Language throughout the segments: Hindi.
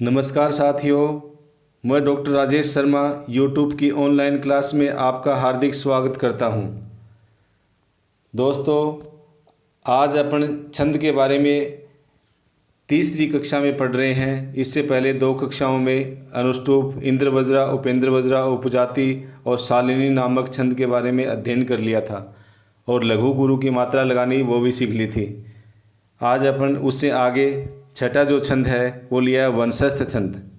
नमस्कार साथियों, मैं डॉक्टर राजेश शर्मा यूट्यूब की ऑनलाइन क्लास में आपका हार्दिक स्वागत करता हूं। दोस्तों, आज अपन छंद के बारे में तीसरी कक्षा में पढ़ रहे हैं। इससे पहले दो कक्षाओं में अनुष्टुप, इंद्रवज्रा, उपेंद्रवज्रा, उपजाति और शालिनी नामक छंद के बारे में अध्ययन कर लिया था और लघु गुरु की मात्रा लगानी वो भी सीख ली थी। आज अपन उससे आगे छठा जो छंद है वो लिया है वंशस्थ छंद।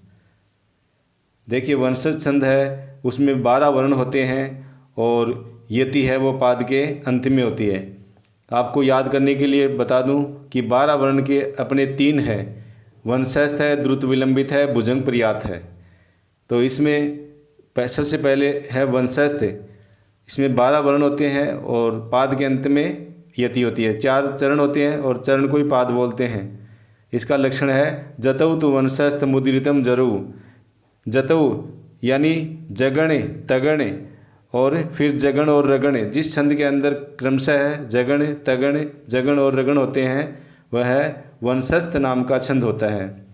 देखिए, वंशस्थ छंद है, उसमें 12 वर्ण होते हैं और यति है वो पाद के अंत में होती है। आपको याद करने के लिए बता दूं कि 12 वर्ण के अपने 3 हैं, वंशस्थ है, द्रुत विलंबित है, भुजंग प्रयात है। तो इसमें सबसे पहले है वंशस्थ। इसमें 12 वर्ण होते हैं और पाद के अंत में यति होती है। 4 चरण होते हैं और चरण को ही पाद बोलते हैं। इसका लक्षण है जतौ तु वंशस्थ मुद्रितम जरु। जतौ यानी जगण, तगण और फिर जगण और रगण। जिस छंद के अंदर क्रमशः है जगण, तगण, जगण और रगण होते हैं वह वंशस्थ नाम का छंद होता है।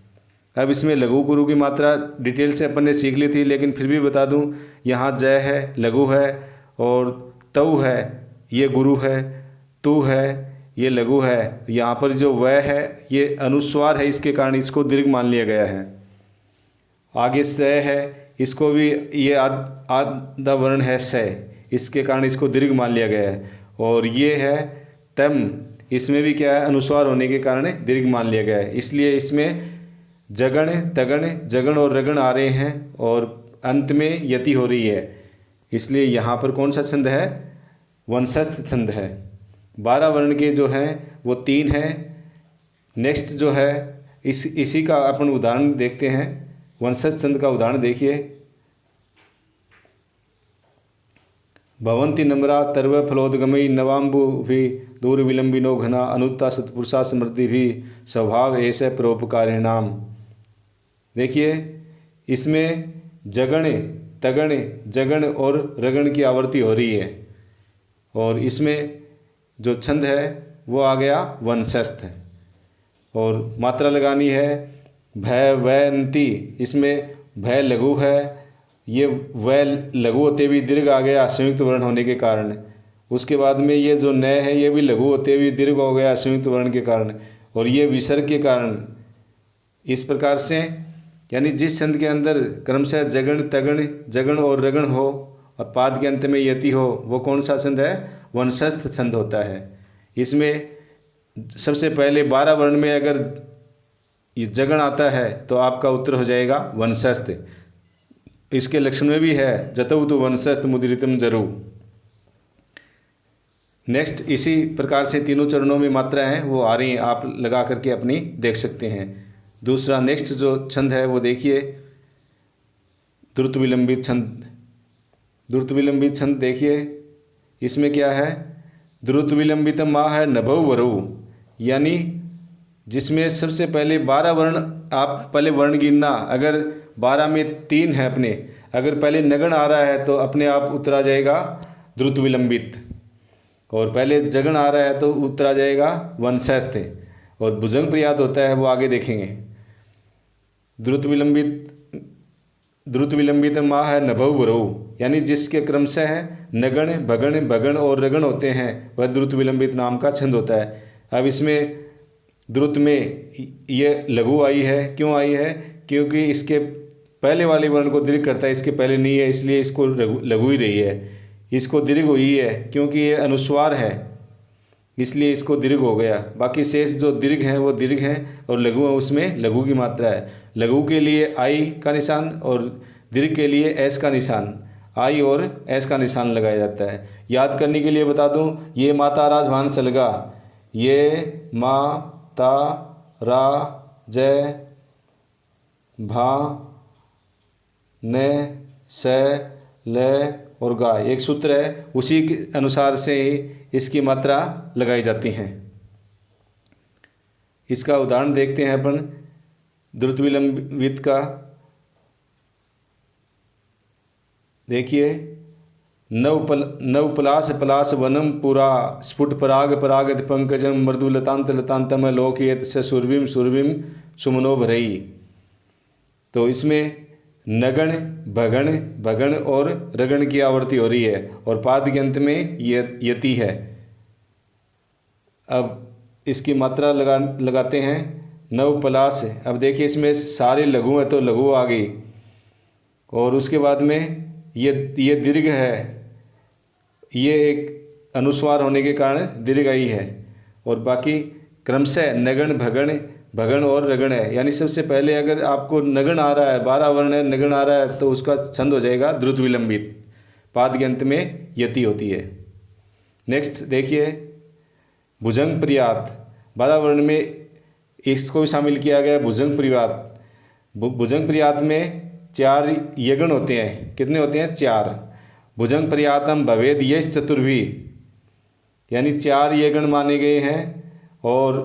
अब इसमें लघु गुरु की मात्रा डिटेल से अपन ने सीख ली थी, लेकिन फिर भी बता दूं, यहाँ जय है, लघु है और तऊ है ये गुरु है, तू है ये लघु है। यहाँ पर जो वह है ये अनुस्वार है, इसके कारण इसको दीर्घ मान लिया गया है। आगे स है, इसको भी ये आधा वर्ण है स, इसके कारण इसको दीर्घ मान लिया गया है। और ये है तम, इसमें भी क्या है, अनुस्वार होने के कारण दीर्घ मान लिया गया है। इसलिए इसमें जगण, तगण, जगण और रगण आ रहे हैं और अंत में यति हो रही है। इसलिए यहाँ पर कौन सा छंद है, वंशस्थ छंद है। 12 वर्ण के जो हैं वो 3 हैं। नेक्स्ट जो है इसी का अपन उदाहरण देखते हैं। वंशस्थ छंद का उदाहरण देखिए। भवंती नम्रा तर्व फलोदगमयी नवाम्बु भी दूर विलंबिनो घना अनुत्ता सत्पुरुषा समृद्धि भी स्वभाव ऐसे परोपकारिणाम। देखिए, इसमें जगण, तगण, जगण और रगण की आवृत्ति हो रही है और इसमें जो छंद है वो आ गया वंशस्थ। और मात्रा लगानी है भय वैंती। इसमें भय लघु है, ये वै लघु होते भी दीर्घ आ गया संयुक्त वर्ण होने के कारण। उसके बाद में ये जो न है ये भी लघु होते हुए दीर्घ हो गया संयुक्त वर्ण के कारण, और ये विसर्ग के कारण। इस प्रकार से यानी जिस छंद के अंदर क्रमशः जगण, तगण, जगण और रगण हो और पाद के अंत में यति हो, वो कौन सा छंद है, वंशस्थ छंद होता है। इसमें सबसे पहले 12 वर्ण में अगर ये जगण आता है तो आपका उत्तर हो जाएगा वंशस्थ। इसके लक्षण में भी है जतौ तु वंशस्थ मुद्रितम जरु। नेक्स्ट इसी प्रकार से तीनों चरणों में मात्रा हैं वो आ रही हैं, आप लगा करके अपनी देख सकते हैं। दूसरा नेक्स्ट जो छंद है वो देखिए, द्रुत विलंबित छंद। द्रुत विलंबित छंद देखिए, इसमें क्या है, द्रुत विलंबित माह है नभव वरु, यानी जिसमें सबसे पहले 12 वर्ण, आप पहले वर्ण गिनना। अगर 12 में 3 है अपने, अगर पहले नगण आ रहा है तो अपने आप उत्तर आ जाएगा द्रुत विलंबित, और पहले जगण आ रहा है तो उत्तर आ जाएगा वंशस्थ, और भुजंग प्रयात होता है वो आगे देखेंगे। द्रुत विलंबित माह है नभव वरु, यानी जिसके क्रमशः है नगण, भगण, भगण और रगण होते हैं वह द्रुत विलंबित नाम का छंद होता है। अब इसमें द्रुत में ये लघु आई है, क्यों आई है, क्योंकि इसके पहले वाले वर्ण को दीर्घ करता है, इसके पहले नहीं है, इसलिए इसको लघु ही रही है। इसको दीर्घ हुई है क्योंकि ये अनुस्वार है, इसलिए इसको दीर्घ हो गया। बाकी शेष जो दीर्घ हैं वो दीर्घ हैं और लघु है उसमें लघु की मात्रा है। लघु के लिए आई का निशान और दीर्घ के लिए एस का निशान, आई और एस का निशान लगाया जाता है। याद करने के लिए बता दूं, ये माता राजभान सलगा, ये माता रा जय भा ने से ले और गा, एक सूत्र है, उसी के अनुसार से ही इसकी मात्रा लगाई जाती हैं। इसका उदाहरण देखते हैं अपन द्रुत विलंबित का। देखिए, नव पलाश पलाश वनम पुरा स्फुट पराग परागत पंकजम मृदुलतांत लतांतम लोकयत स सुरभिम सुरभिम सुमनो भरई। तो इसमें नगण, भगण, भगण और रगण की आवृत्ति हो रही है और पाद के अंत में यति है। अब इसकी मात्रा लगाते हैं। नव पलाश। अब देखिए इसमें सारे लघु है तो लघु आ गई और उसके बाद में ये दीर्घ है, ये एक अनुस्वार होने के कारण दीर्घ आई है और बाकी क्रमशः नगण, भगण, भगण और रगण है। यानी सबसे पहले अगर आपको नगण आ रहा है, 12 वर्ण है, नगण आ रहा है तो उसका छंद हो जाएगा द्रुत विलंबित, पाद के अंत में यति होती है। नेक्स्ट देखिए भुजंग प्रियात। 12 वर्ण में इसको भी शामिल किया गया भुजंग प्रियात। भुजंग प्रियात में 4 यगण होते हैं। कितने होते हैं? 4। भुजंग प्रियातम भवेद यश चतुर्भी, यानी 4 यगण माने गए हैं और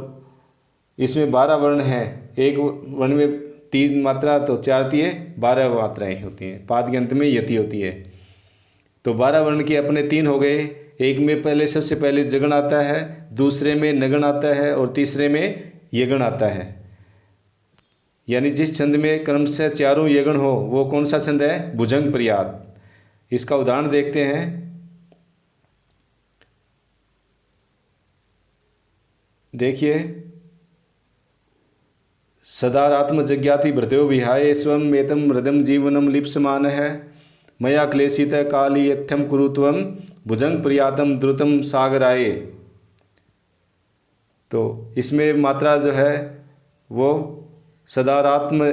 इसमें 12 वर्ण हैं। एक वर्ण में 3 मात्रा तो 4 तिये 12 मात्राएँ होती हैं। पाद के अंत में यति होती है। तो 12 वर्ण के अपने 3 हो गए। एक में पहले सबसे पहले जगण आता है, दूसरे में नगण आता है और तीसरे में यगण आता है। यानी जिस छंद में क्रमशः चारों यगण हो वो कौन सा छंद है? भुजंग प्रियात। इसका उदाहरण देखते हैं। देखिए सदारात्म जज्ञाति भृत्यो विहाय स्वम एतम हृदम जीवनम लिप्समान है मया क्लेशित काली यथ्यम कुरुत्वम भुजंग प्रियातम द्रुतम सागराय। तो इसमें मात्रा जो है वो सदारात्म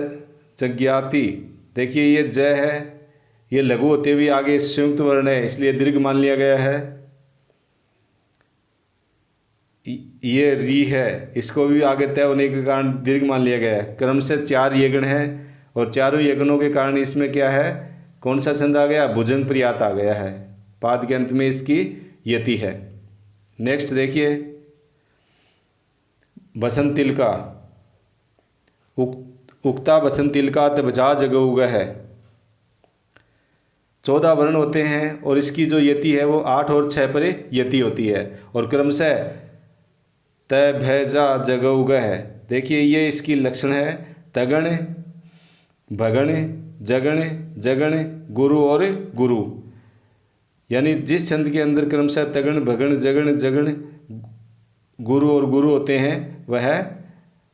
जज्ञाति। देखिए ये जय है, ये लघु होते हुए आगे संयुक्त वर्ण है इसलिए दीर्घ मान लिया गया है। ये री है, इसको भी आगे तय होने के कारण दीर्घ मान लिया गया है। क्रम से 4 यगण हैं और चारों यगणों के कारण इसमें क्या है? कौन सा छंद आ गया? भुजंग प्रियात आ गया है। पाद के अंत में इसकी यति है। नेक्स्ट देखिए बसंतिलका। उक्ता बसंतिलका तबजा जग उग है। 14 वर्ण होते हैं और इसकी जो यति है वो 8 और 6 पर यति होती है और क्रमशः तय भैजा जग उग है। देखिए ये इसकी लक्षण है। तगण, भगण, जगण, जगण, गुरु और गुरु। यानी जिस छंद के अंदर क्रमशः तगण, भगण, जगण, जगण, गुरु और गुरु होते हैं वह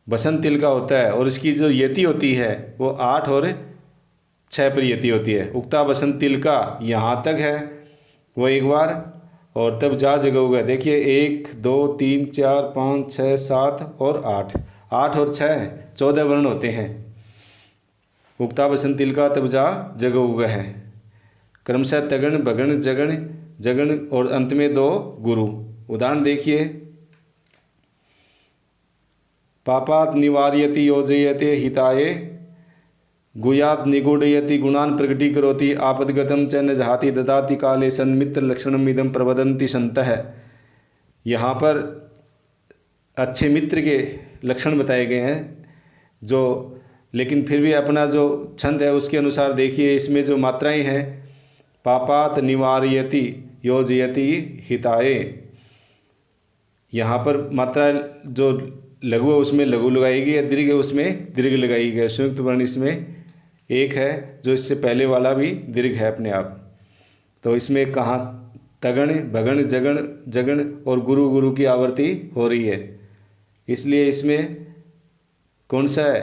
बसंत तिल का होता है और इसकी जो यति होती है वो 8 और 6 पर यति होती है। उक्ता बसंत तिल का यहाँ तक है वो एक बार और तब जा जगह होगा। देखिए 1 2 3 4 5 6 7 और 8, 8 और 6 14 वर्ण होते हैं। उक्ता बसंत तिल का तब जा जगह होगा है। क्रमशः तगण, भगण, जगण, जगण और अंत में 2 गुरु। उदाहरण देखिए पापात निवार्यति योजयते हिताय गुयात निगूढ़यति गुणान प्रकटीकरोति आपदगतम च न जहाति ददाति काले सन्मित्र लक्षणम इदम प्रवदन्ति संतः। यहाँ पर अच्छे मित्र के लक्षण बताए गए हैं जो, लेकिन फिर भी अपना जो छंद है उसके अनुसार देखिए इसमें जो मात्राएं हैं पापात निवार्यति योजयति हिताय, यहाँ पर मात्रा जो लघु है उसमें लघु लगाई गई है, दीर्घ है उसमें दीर्घ लगाई गई है। संयुक्त वर्ण इसमें एक है जो इससे पहले वाला भी दीर्घ है अपने आप। तो इसमें कहाँ तगण, भगण, जगण, जगण और गुरु गुरु की आवृत्ति हो रही है, इसलिए इसमें कौन सा है?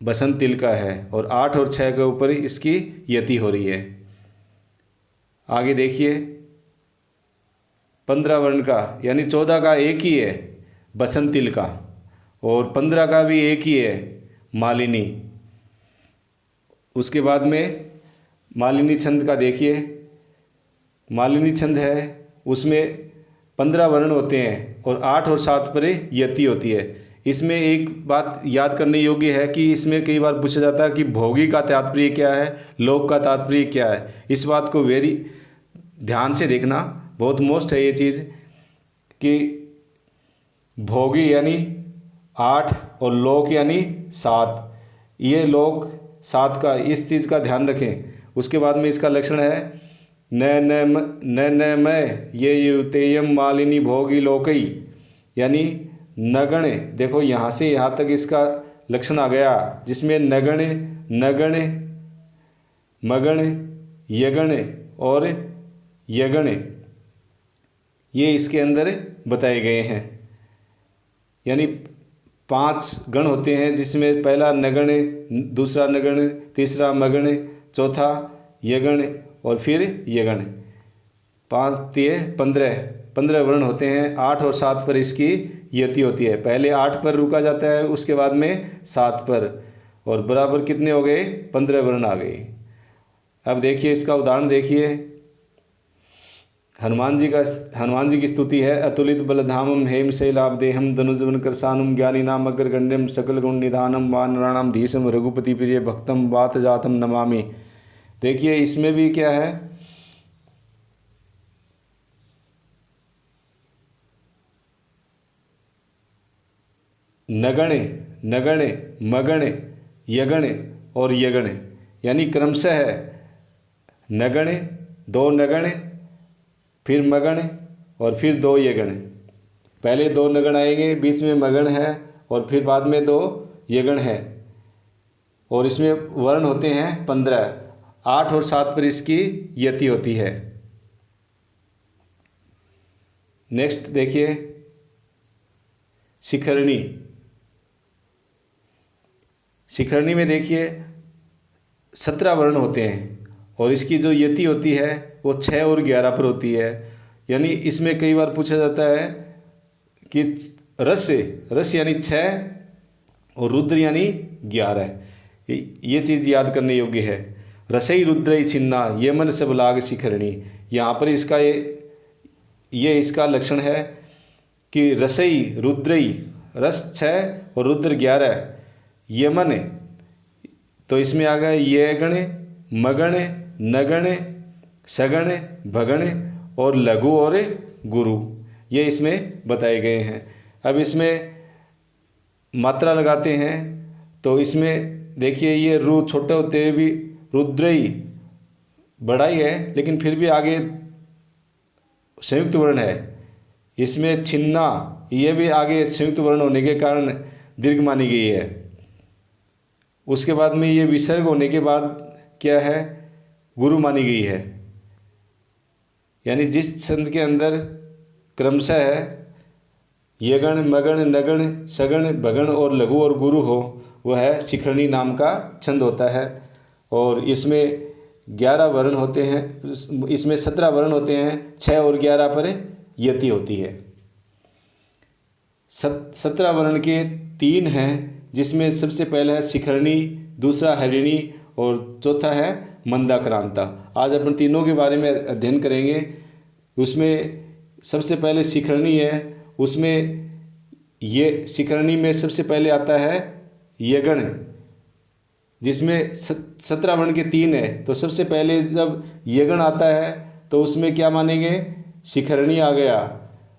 बसंत तिल का है और 8 और 6 के ऊपर इसकी यति हो रही है। आगे देखिए 15 वर्ण का यानी 14 का एक ही है बसंत तिल का और 15 का भी एक ही है मालिनी। उसके बाद में मालिनी छंद का देखिए, मालिनी छंद है उसमें 15 वर्ण होते हैं और 8 और 7 पर यति होती है। इसमें एक बात याद करने योग्य है कि इसमें कई बार पूछा जाता है कि भोगी का तात्पर्य क्या है, लोक का तात्पर्य क्या है। इस बात को वेरी ध्यान से देखना, बहुत मोस्ट है ये चीज़ कि भोगी यानी 8 और लोक यानी 7, ये लोक 7 का, इस चीज़ का ध्यान रखें। उसके बाद में इसका लक्षण है न मैं ये युतेयम मालिनी भोगी लोकई, यानी नगण। देखो यहाँ से यहाँ तक इसका लक्षण आ गया, जिसमें नगण, नगण, मगण, यगण और यगण ये इसके अंदर बताए गए हैं। यानी 5 गण होते हैं, जिसमें पहला नगण, दूसरा नगण, तीसरा मगण, चौथा यगण और फिर यगण। 5 3 15 वर्ण होते हैं। 8 और 7 पर इसकी यति होती है। पहले 8 पर रुका जाता है, उसके बाद में 7 पर, और बराबर कितने हो गए? 15 वर्ण आ गए। अब देखिए इसका उदाहरण देखिए। हनुमान जी की स्तुति है। अतुलित बलधामम हेम शैलाब्देहम धनुजवन करसानुम ज्ञानी नाम अग्रगण्यम सकल गुण निधानम वानराणाम धीशम रघुपति प्रिय भक्तम वात जातम नमामि। देखिए इसमें भी क्या है, नगण, नगण, मगण, यगण और यगण, यानी क्रमशः है नगण, 2 नगण, फिर मगण और फिर 2 यगण। पहले 2 नगण आएंगे, बीच में मगण है और फिर बाद में 2 यगण है। और इसमें वर्ण होते हैं 15। 8 और 7 पर इसकी यति होती है। नेक्स्ट देखिए शिखरणी। शिखरणी में देखिए 17 वर्ण होते हैं और इसकी जो यति होती है वो 6 और 11 पर होती है। यानी इसमें कई बार पूछा जाता है कि रस यानी 6 और रुद्र यानी 11। ये चीज़ याद करने योग्य है। रसई रुद्रई छिन्ना ये मन सब लाग शिखरणी। यहाँ पर इसका ये इसका लक्षण है कि रसई रुद्रई, रस 6 और रुद्र 11, यमन, तो इसमें आ गया यगण, मगण, नगण, सगण, भगण और लघु और गुरु, ये इसमें बताए गए हैं। अब इसमें मात्रा लगाते हैं तो इसमें देखिए ये रू छोटे होते हुए भी रुद्रई बड़ा ही है, लेकिन फिर भी आगे संयुक्त वर्ण है। इसमें छिन्ना ये भी आगे संयुक्त वर्ण होने के कारण दीर्घ मानी गई है। उसके बाद में ये विसर्ग होने के बाद क्या है, गुरु मानी गई है। यानी जिस छंद के अंदर क्रमशः है यगण, मगण, नगण, सगण, भगण और लघु और गुरु हो, वह है शिखरणी नाम का छंद होता है। और इसमें 11 वर्ण होते हैं, इसमें 17 वर्ण होते हैं, 6 और 11 पर यति होती है। 17 वर्ण के 3 हैं, जिसमें सबसे पहला है शिखरणी, दूसरा हरिणी और चौथा है मंदाक्रांता। आज अपन तीनों के बारे में अध्ययन करेंगे। उसमें सबसे पहले शिखरणी है, उसमें ये शिखरणी में सबसे पहले आता है यगण, जिसमें 17 वर्ण के 3 है। तो सबसे पहले जब यगण आता है तो उसमें क्या मानेंगे, शिखरणी आ गया।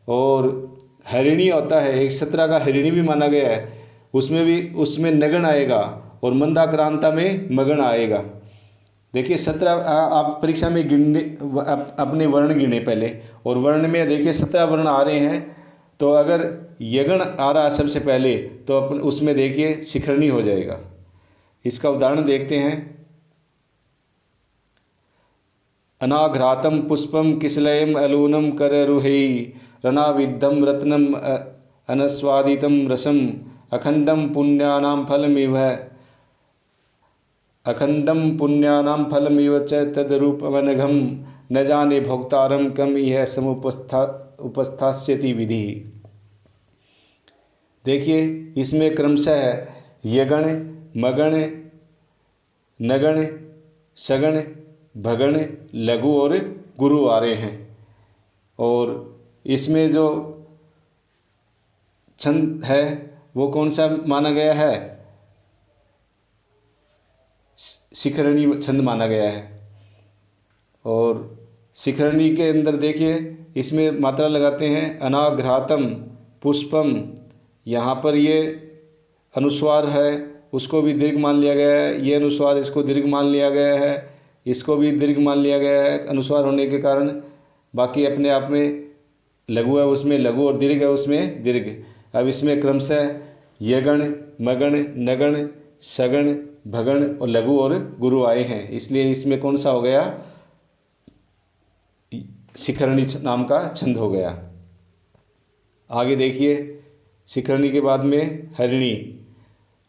और हरिणी होता है, एक 17 का हरिणी भी माना गया है, उसमें नगण आएगा और मंदाक्रांता में मगण आएगा। देखिए 17 आप परीक्षा में गिनने अपने वर्ण गिने पहले, और वर्ण में देखिए 17 वर्ण आ रहे हैं। तो अगर यगण आ रहा है सबसे पहले तो अपन उसमें देखिए शिखरणी हो जाएगा। इसका उदाहरण देखते हैं। अनाघ्रातम पुष्पम किसलयम अलूनम कररुहेयी रणाविद्धम रत्नम अनस्वादितम रसम अखंडम पुण्यानाम फलमिव च तदरूपमनघम न जाने भोक्तारम कम यह उपस्थास्यति विधि। देखिए इसमें क्रमशः है यगण, मगण, नगण, सगण, भगण, लघु और गुरु आ रहे हैं। और इसमें जो छंद है वो कौन सा माना गया है, शिखरणी छंद माना गया है। और शिखरणी के अंदर देखिए इसमें मात्रा लगाते हैं अनाघ्रातम पुष्पम, यहाँ पर ये अनुस्वार है, उसको भी दीर्घ मान लिया गया है। ये अनुस्वार इसको दीर्घ मान लिया गया है, इसको भी दीर्घ मान लिया गया है अनुस्वार होने के कारण। बाकी अपने आप में लघु है उसमें लघु और दीर्घ है उसमें दीर्घ। अब इसमें क्रमशः यगण, मगण, नगण, सगण, भगण और लघु और गुरु आए हैं, इसलिए इसमें कौन सा हो गया, शिखरणी नाम का छंद हो गया। आगे देखिए, शिखरणी के बाद में हरिणी।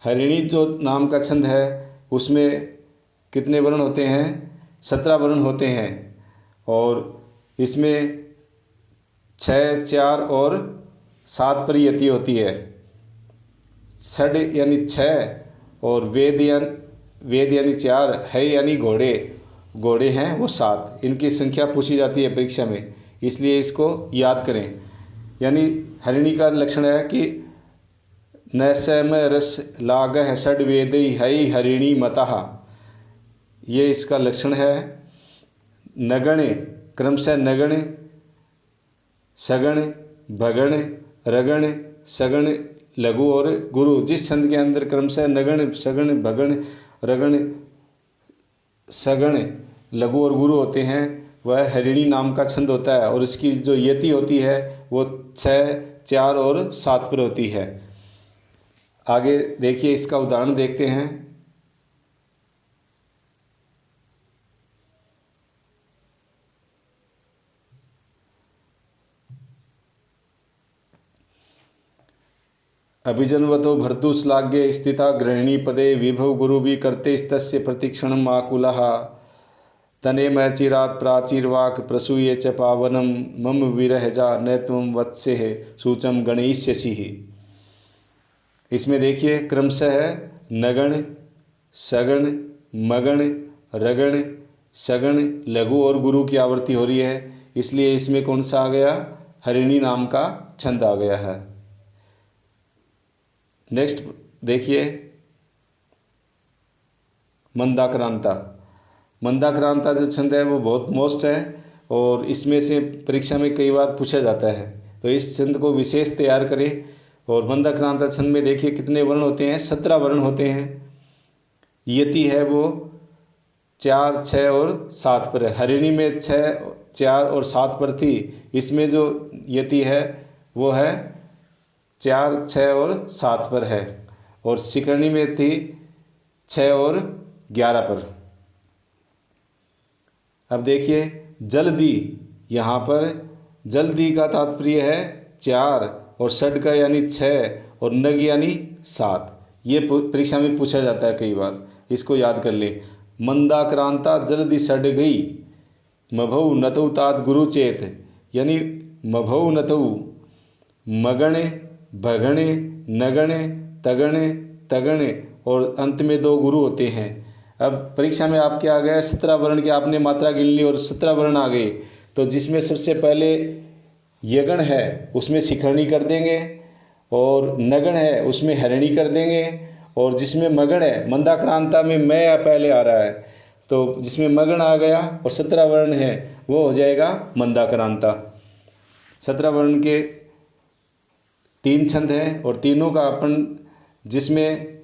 हरिणी जो नाम का छंद है उसमें कितने वर्ण होते हैं, 17 वर्ण होते हैं, और इसमें 6, 4 और 7 पर यति होती है। षड यानी 6 और वेद यानी 4, है यानी घोड़े हैं वो 7। इनकी संख्या पूछी जाती है परीक्षा में, इसलिए इसको याद करें। यानी हरिणी का लक्षण है कि न सम रस लागह षड वेदई हई हरिणी मतः, ये इसका लक्षण है। नगण, क्रमशः नगण, सगण, भगण, रगण, सगण, लघु और गुरु, जिस छंद के अंदर क्रमशः नगण, सगण, भगण, रगण, सगण, लघु और गुरु होते हैं वह हरिणी नाम का छंद होता है, और इसकी जो यति होती है वो 6, 4 और 7 पर होती है। आगे देखिए, इसका उदाहरण देखते हैं। अभिजन्वतो भर्तुश्लाघ्ये स्थिता गृहिणी पदे विभव गुरु भी करते स्तस्य प्रतिक्षणम आकुलः तने मैचिरात प्राचीरवाक प्रसूये च पावनम मम विरहजा न त्वं वत्से सूचम गणयिष्यसि। इसमें देखिए, क्रमशः है नगण, सगण, मगण, रगण, सगण, लघु और गुरु की आवृत्ति हो रही है, इसलिए इसमें कौन सा आ गया, हरिणी नाम का छंद आ गया है। नेक्स्ट देखिए, मंदाक्रांता। मंदाक्रांता जो छंद है वो बहुत मोस्ट है, और इसमें से परीक्षा में कई बार पूछा जाता है, तो इस छंद को विशेष तैयार करें। और मंदाक्रांता छंद में देखिए कितने वर्ण होते हैं, 17 वर्ण होते हैं। यति है वो 4, 6 और 7 पर है। हरिणी में 6, 4 और 7 पर थी, इसमें जो यति है वो है 4, 6 और 7 पर है, और शिखरणी में थी 6 और 11 पर। अब देखिए, जल्दी, यहाँ पर जल्दी का तात्पर्य है 4, और षड का यानी 6, और नग यानी 7। ये परीक्षा में पूछा जाता है कई बार, इसको याद कर ले। मंदाक्रांता जल्दी षड गई, मभौ नतौ तात गुरु चेत, यानी मभौ नतौ, मगण, भगण, नगण, तगण, तगण, और अंत में 2 गुरु होते हैं। अब परीक्षा में आपके आ गया 17 वर्ण की आपने मात्रा गिन ली और 17 वर्ण आ गए, तो जिसमें सबसे पहले यगण है उसमें शिखरणी कर देंगे, और नगण है उसमें हरिणी कर देंगे, और जिसमें मगण है, मंदाक्रांता में मैं पहले आ रहा है, तो जिसमें मगण आ गया और 17 वर्ण है वो हो जाएगा मंदाक्रांता। 17 वर्ण के 3 छंद हैं, और तीनों का अपन जिसमें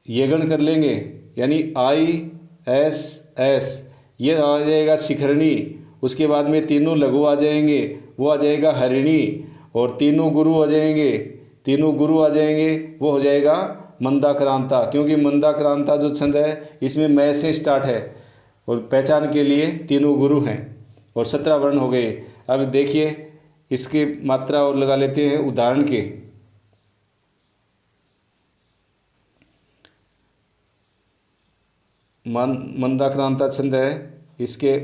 यगण कर लेंगे, यानी आई एस एस, ये आ जाएगा शिखरणी। उसके बाद में तीनों लघु आ जाएंगे, वो आ जाएगा हरिणी, और तीनों गुरु आ जाएंगे, वो हो जाएगा मंदाक्रांता। क्योंकि मंदाक्रांता जो छंद है इसमें मैं से स्टार्ट है, और पहचान के लिए तीनों गुरु हैं, और 17 वर्ण हो गए। अब देखिए, इसके मात्रा और लगा लेते हैं उदाहरण के। मंदाक्रांता छंद है, इसके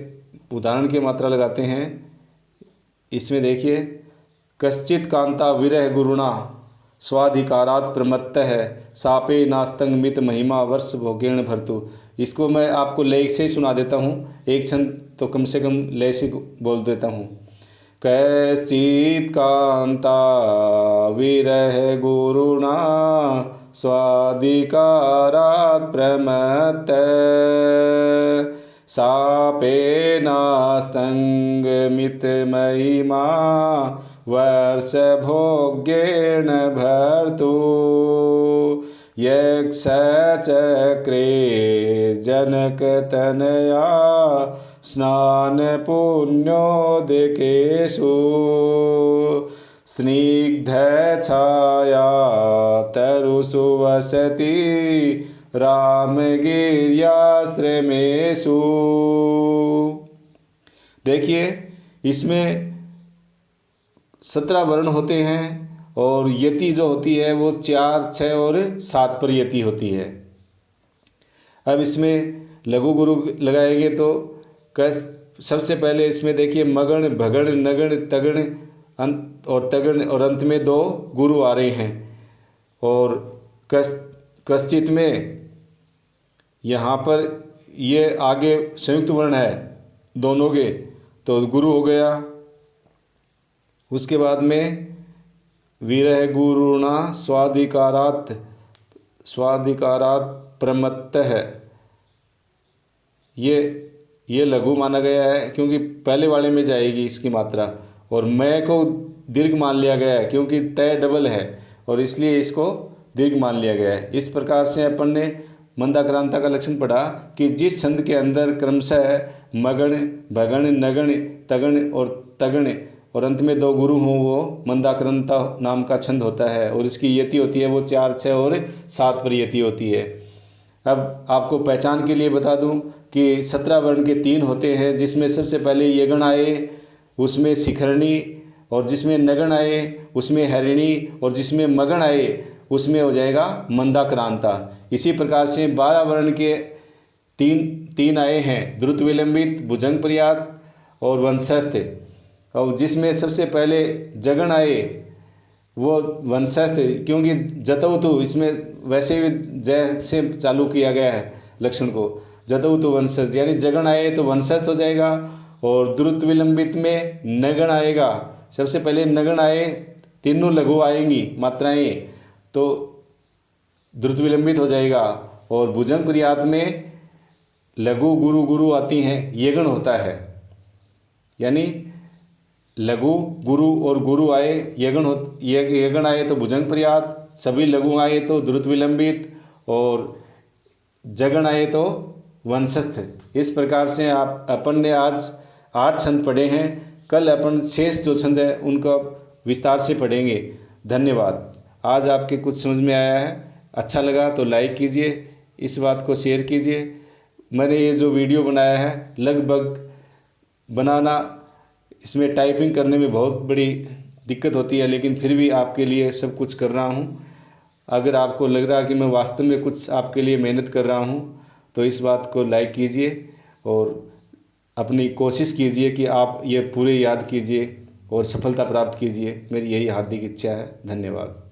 उदाहरण की मात्रा लगाते हैं। इसमें देखिए, कश्चित कांता विरह गुरुणा स्वाधिकारात प्रमत्तः सापे नास्तंग मित महिमा वर्ष भोगेण भर्तु। इसको मैं आपको लय से ही सुना देता हूँ, एक छंद तो कम से कम लय से बोल देता हूँ। कश्चित कांता विरह गुरुणा स्वाधिकारात प्रमत्त सापे नास्तंग मित महिमा वर्ष भोग्येण भर्तु यक्ष चक्रे जनक तनया स्नान पुण्योदकेषु स्निग्ध छाया तरुषु वसति रामगिर्याश्रमेषु। देखिए इसमें 17 वर्ण होते हैं और यति जो होती है वो 4, 6 और 7 पर यति होती है। अब इसमें लघु गुरु लगाएंगे तो सबसे पहले इसमें देखिए मगण, भगण, नगण, तगण, अंत और तगण और अंत में 2 गुरु आ रहे हैं। और कश्चित में यहाँ पर ये आगे संयुक्त वर्ण है दोनों के, तो गुरु हो गया। उसके बाद में विरह गुरुणा स्वाधिकारात् प्रमत्तः, ये लघु माना गया है क्योंकि पहले वाले में जाएगी इसकी मात्रा। और मैं को दीर्घ मान लिया गया है क्योंकि तय डबल है और इसलिए इसको दीर्घ मान लिया गया है। इस प्रकार से अपन ने मंदाक्रांता का लक्षण पढ़ा कि जिस छंद के अंदर क्रमशः मगण, भगण, नगण, तगण और तगण और अंत में 2 गुरु हों वो मंदाक्रांता नाम का छंद होता है। और इसकी यति होती है वो 4, 6 और 7 पर यति होती है। अब आपको पहचान के लिए बता दूं कि 17 वर्ण के 3 होते हैं, जिसमें सबसे पहले यगण आए उसमें शिखरणी, और जिसमें नगण आए उसमें हरिणी, और जिसमें मगण आए उसमें हो जाएगा मंदाक्रांता। इसी प्रकार से 12 वर्ण के 3 आए हैं, द्रुत विलंबित, भुजंग पर्यात और वंशस्थ। और जिसमें सबसे पहले जगण आए वो वंशस्थ, क्योंकि जतवतु इसमें वैसे भी जय से चालू किया गया है लक्षण को, जतवतु वंशस्थ यानी जगण आए तो वंशस्थ हो जाएगा। और द्रुत विलंबित में नगण आएगा, सबसे पहले नगण आए, तीनों लघु आएंगी मात्राएं तो द्रुत विलंबित हो जाएगा। और भुजंग पर्यात में लघु गुरु गुरु आती हैं, यगण होता है, यानी लघु गुरु और गुरु आए यगण आए तो भुजंग पर्यात, सभी लघु आए तो द्रुत विलंबित और जगण आए तो वंशस्थ। इस प्रकार से अपन ने आज 8 छंद पढ़े हैं। कल अपन शेष जो छंद है उनका विस्तार से पढ़ेंगे। धन्यवाद। आज आपके कुछ समझ में आया है, अच्छा लगा तो लाइक कीजिए, इस बात को शेयर कीजिए। मैंने ये जो वीडियो बनाया है लगभग बनाना इसमें टाइपिंग करने में बहुत बड़ी दिक्कत होती है, लेकिन फिर भी आपके लिए सब कुछ कर रहा हूँ। अगर आपको लग रहा है कि मैं वास्तव में कुछ आपके लिए मेहनत कर रहा हूँ तो इस बात को लाइक कीजिए और अपनी कोशिश कीजिए कि आप ये पूरे याद कीजिए और सफलता प्राप्त कीजिए। मेरी यही हार्दिक इच्छा है। धन्यवाद।